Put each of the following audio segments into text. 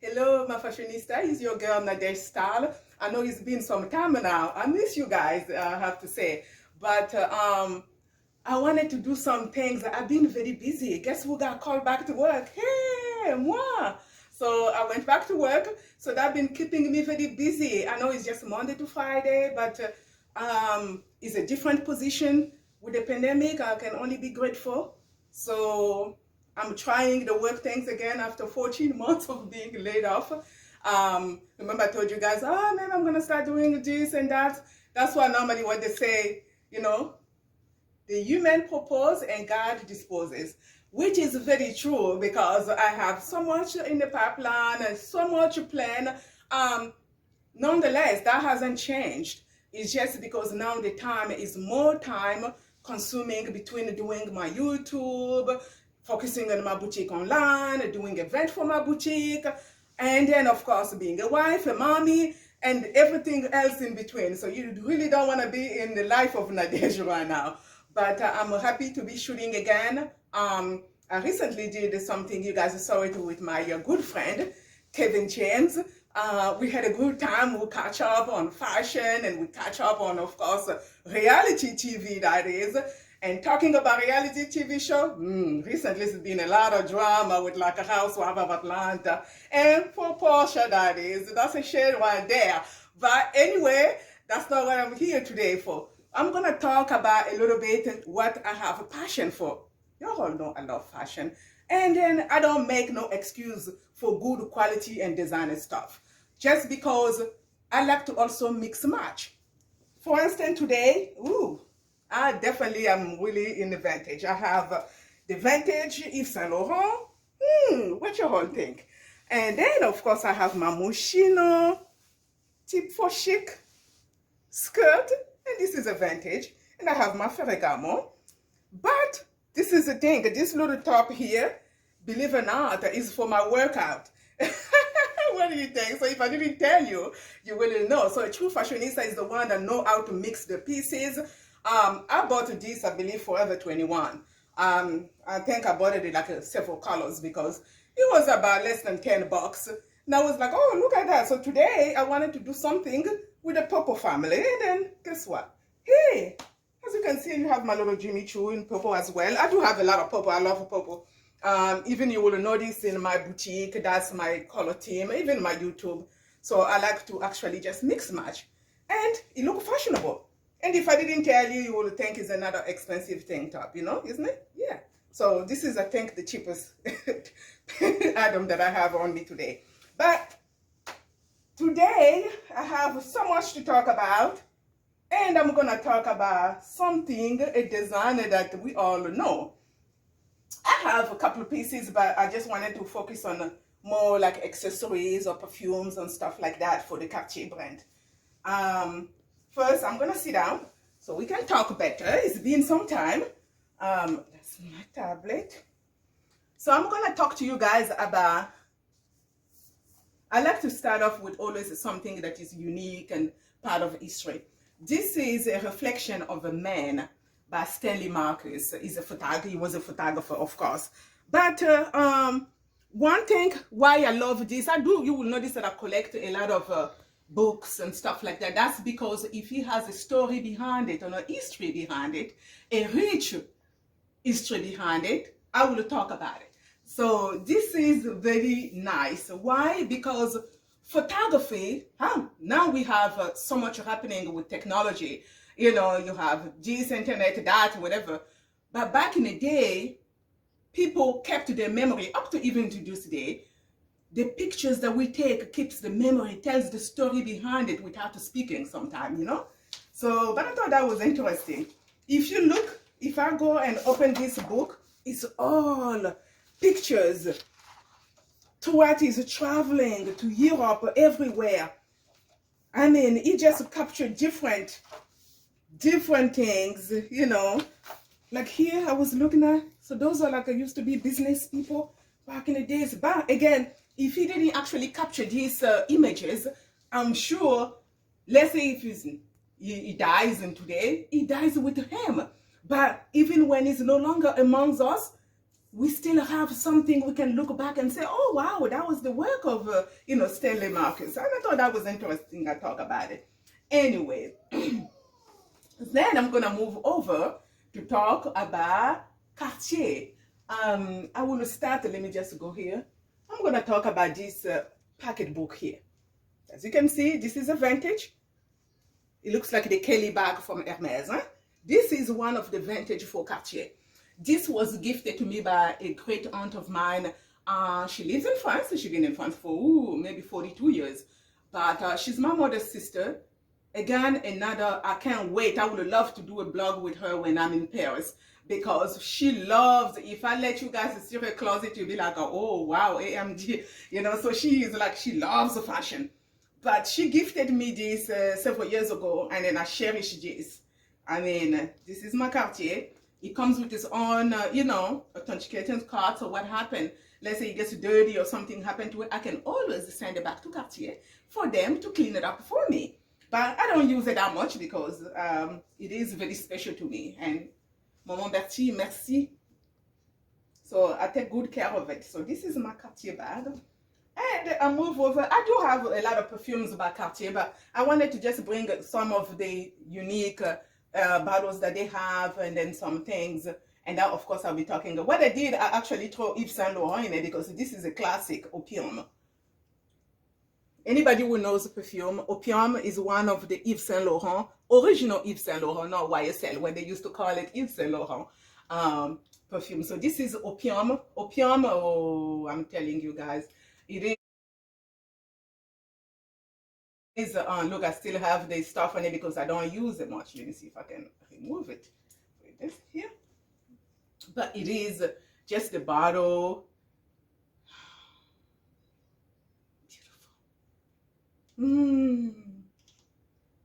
Hello, my fashionista. It's your girl, Nadej Style. I know it's been some time now. I miss you guys, I have to say. But I wanted to do some things. I've been very busy. Guess who got called back to work? Hey, moi. So I went back to work. So that's been keeping me very busy. I know it's just Monday to Friday, but it's a different position with the pandemic. I can only be grateful. So I'm trying to work things again after 14 months of being laid off. Remember I told you guys, oh man, I'm gonna start doing this and that. That's why normally what they say, the human propose and God disposes, which is very true because I have so much in the pipeline and so much plan. Nonetheless, that hasn't changed. It's just because now the time is more time consuming between doing my YouTube, focusing on my boutique online, doing event for my boutique, and then of course being a wife, a mommy, and everything else in between. So you really don't want to be in the life of Nadej right now. But I'm happy to be shooting again. I recently did something, you guys saw it with my good friend, Kevin James. We had a good time. We catch up on fashion and we catch up on, of course, reality TV, that is. And talking about reality TV show, recently it's been a lot of drama with like a Housewife of Atlanta. And for Portia, that is. That's a shade right there. But anyway, that's not what I'm here today for. I'm going to talk about a little bit what I have a passion for. You all know I love fashion. And then I don't make no excuse for good quality and designer stuff. Just because I like to also mix and match. For instance, today, I definitely am really in the vintage. I have the vintage Yves Saint Laurent. What you all think? And then, of course, I have my Moschino Type for Chic skirt. And this is a vintage. And I have my Ferragamo. But this is the thing. This little top here, believe it or not, is for my workout. What do you think? So if I didn't tell you, you wouldn't know. So a true fashionista is the one that know how to mix the pieces. I bought this, I believe, Forever 21. I think I bought it in like several colors because it was about less than 10 bucks. And I was like, oh, look at that. So today I wanted to do something with the purple family. And then guess what? Hey, as you can see, you have my little Jimmy Choo in purple as well. I do have a lot of purple. I love purple. Even you will notice in my boutique, that's my color team, even my YouTube. So I like to actually just mix match. And it looks fashionable. And if I didn't tell you, you will think it's another expensive tank top, isn't it? Yeah. So this is, I think, the cheapest item that I have on me today. But today, I have so much to talk about. And I'm going to talk about something, a designer that we all know. I have a couple of pieces, but I just wanted to focus on more like accessories or perfumes and stuff like that for the Cartier brand. First, I'm going to sit down so we can talk better. It's been some time. That's my tablet. So I'm going to talk to you guys about, I like to start off with always something that is unique and part of history. This is a reflection of a man by Stanley Marcus. He's a photographer. He was a photographer, of course. But one thing why I love this, you will notice that I collect a lot of books and stuff like that. That's because if he has a story behind it or a history behind it, a rich history behind it, I will talk about it. So this is very nice. Why? Because photography, now we have so much happening with technology. You have this, internet, that, whatever. But back in the day, people kept their memory, up to even to this day. The pictures that we take keeps the memory, tells the story behind it without speaking sometimes, So, but I thought that was interesting. If you look, if I go and open this book, it's all pictures throughout his traveling to Europe, everywhere. I mean, he just captured different things, Like here, I was looking at, so those are like, I used to be business people back in the days. But again, if he didn't actually capture these images, I'm sure, let's say if he dies and today, he dies with him. But even when he's no longer amongst us, we still have something we can look back and say, oh wow, that was the work of Stanley Marcus. And I thought that was interesting. I talk about it anyway. Then I'm gonna move over to talk about Cartier. I want to start. Let me just go here. I'm gonna talk about this pocket book here. As you can see, this is a vintage. It looks like the Kelly bag from Hermes. Huh? This is one of the vintage for Cartier. This was gifted to me by a great aunt of mine. She lives in France. She's been in France for maybe 42 years. But she's my mother's sister. Again, another, I can't wait. I would love to do a blog with her when I'm in Paris. Because she loves, if I let you guys see her closet, you'll be like, oh wow, AMG. So she is like, she loves fashion. But she gifted me this several years ago. And then I cherish this. I mean, this is my Cartier. It comes with its own, authentication card. So what happened? Let's say it gets dirty or something happened to it. I can always send it back to Cartier for them to clean it up for me. But I don't use it that much because it is very special to me. And Maman Bertie, merci. So I take good care of it. So this is my Cartier bag. And I move over. I do have a lot of perfumes by Cartier, but I wanted to just bring some of the unique bottles that they have, and then some things. And now, of course, I'll be talking. What I did, I actually throw Yves Saint Laurent in it because this is a classic Opium. Anybody who knows perfume, Opium is one of the Yves Saint Laurent, original Yves Saint Laurent, not YSL, when they used to call it Yves Saint Laurent perfume. So this is Opium. Opium, oh, I'm telling you guys, it is, look, I still have the stuff on it because I don't use it much. Let me see if I can remove it. With this here. But it is just the bottle.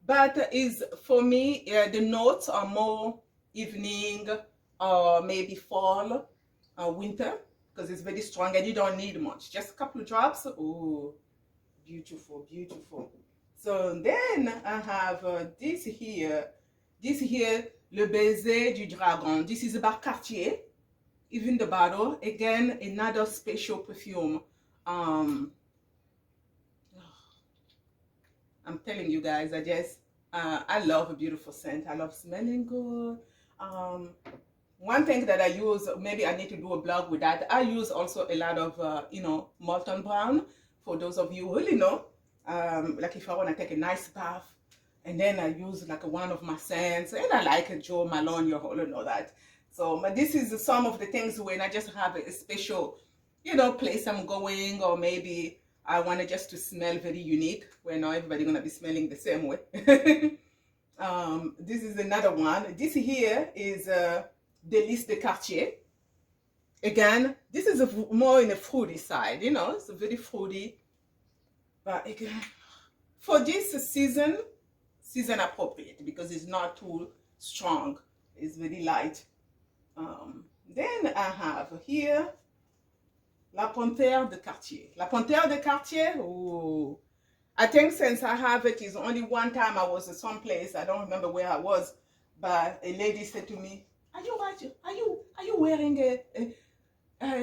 But is for me, the notes are more evening or maybe fall, winter, because it's very strong and you don't need much. Just a couple of drops. Oh, beautiful, beautiful. So then I have this here, Le Baiser du Dragon. This is about Cartier. Even the bottle, again, another special perfume. I'm telling you guys, I love a beautiful scent. I love smelling good. One thing that I use, maybe I need to do a blog with that. I use also a lot of, Molton Brown. For those of you who really know, like if I want to take a nice bath, and then I use like one of my scents, and I like Joe Malone, you all know that. So, but this is some of the things when I just have a special, place I'm going, or maybe I want to just to smell very unique, where not everybody gonna be smelling the same way. This is another one. This here is Délices de Cartier. Again, this is more in a fruity side, it's a very fruity. But again, for this season appropriate, because it's not too strong. It's very light. Then I have here La Panthère de Cartier. La Panthère de Cartier, oh, I think since I have it is only one time I was at some place, I don't remember where I was, but a lady said to me, are you wearing a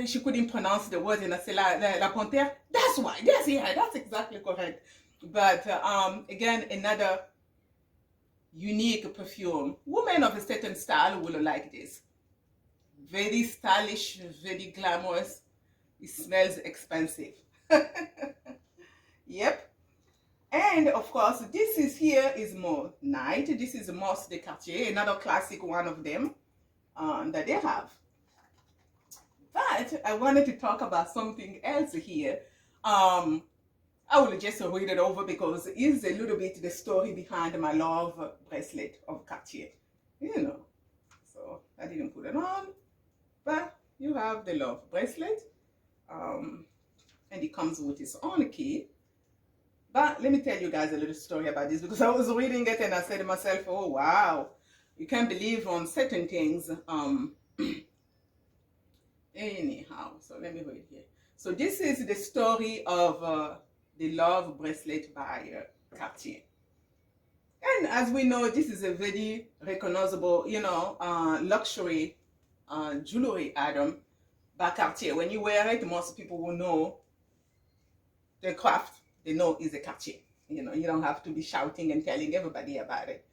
she couldn't pronounce the word, and I said La Panthère. That's why. That's exactly correct. But again, another unique perfume. Women of a certain style will like this. Very stylish, very glamorous. It smells expensive. Yep. And of course, this is more night. This is Mousse de Cartier, another classic one of them that they have. But I wanted to talk about something else here. I will just read it over because it's a little bit the story behind my love bracelet of Cartier. So I didn't put it on, but you have the love bracelet. And it comes with its own key. But let me tell you guys a little story about this, because I was reading it and I said to myself, oh wow, you can't believe on certain things. Anyhow, so let me read here. So this is the story of the love bracelet by Cartier. And as we know, this is a very recognizable, luxury jewelry item. by Cartier. When you wear it, most people will know the craft. They know it's a Cartier. You know, you don't have to be shouting and telling everybody about it.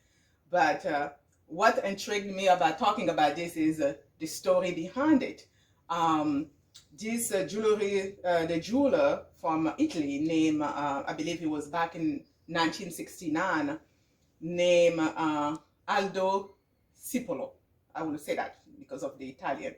But what intrigued me about talking about this is the story behind it. This jewelry, the jeweler from Italy named, I believe he was back in 1969, named Aldo Cipollo. I will say that because of the Italian.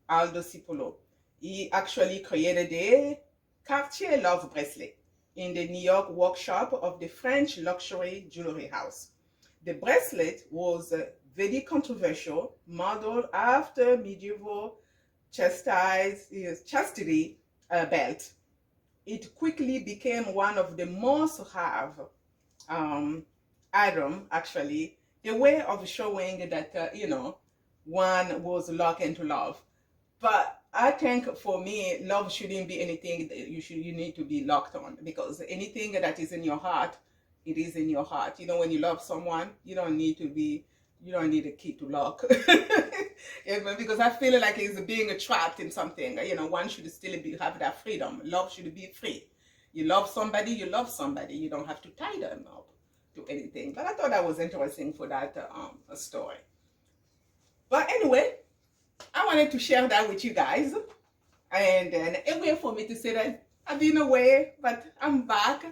Aldo Cipollo. He actually created a Cartier Love Bracelet in the New York workshop of the French luxury jewelry house. The bracelet was very controversial, modeled after medieval chastity belt. It quickly became one of the most have item, actually, the way of showing that, you know, one was locked into love. But I think for me, love shouldn't be anything that you need to be locked on, because anything that is in your heart, it is in your heart. You know, when you love someone, you don't need a key to lock. Because I feel like it's being trapped in something. You know, one should still have that freedom. Love should be free. You love somebody, you love somebody. You don't have to tie them up to anything. But I thought that was interesting for that story. But anyway, I wanted to share that with you guys. And a way for me to say that I've been away, but I'm back.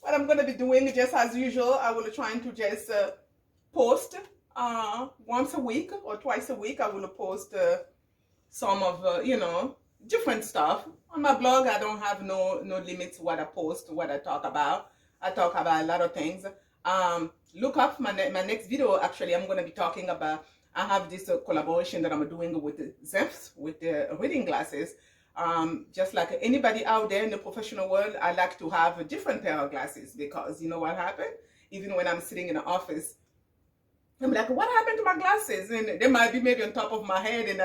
What I'm going to be doing, just as usual, I will try to just post once a week or twice a week. I will post some of, you know, different stuff. On my blog, I don't have no limits what I post, what I talk about. I talk about a lot of things. Look up my next video. Actually, I'm going to be talking about, I have this collaboration that I'm doing with the Zemps, with the reading glasses. Just like anybody out there in the professional world, I like to have a different pair of glasses, because you know what happened? Even when I'm sitting in the office, I'm like, what happened to my glasses? And they might be maybe on top of my head, and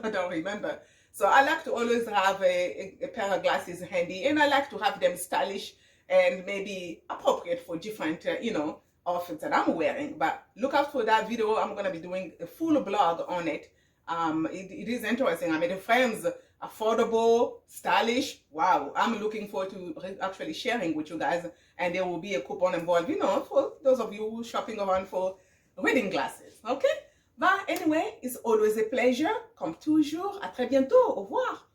I don't remember. So I like to always have a pair of glasses handy, and I like to have them stylish and maybe appropriate for different, you know, outfits that I'm wearing. But look out for that video. I'm going to be doing a full blog on it. It is interesting. I mean, the frames, affordable, stylish. Wow, I'm looking forward to actually sharing with you guys. And there will be a coupon involved, you know, for those of you who are shopping around for reading glasses. Okay? But anyway, it's always a pleasure. Comme toujours, à très bientôt. Au revoir.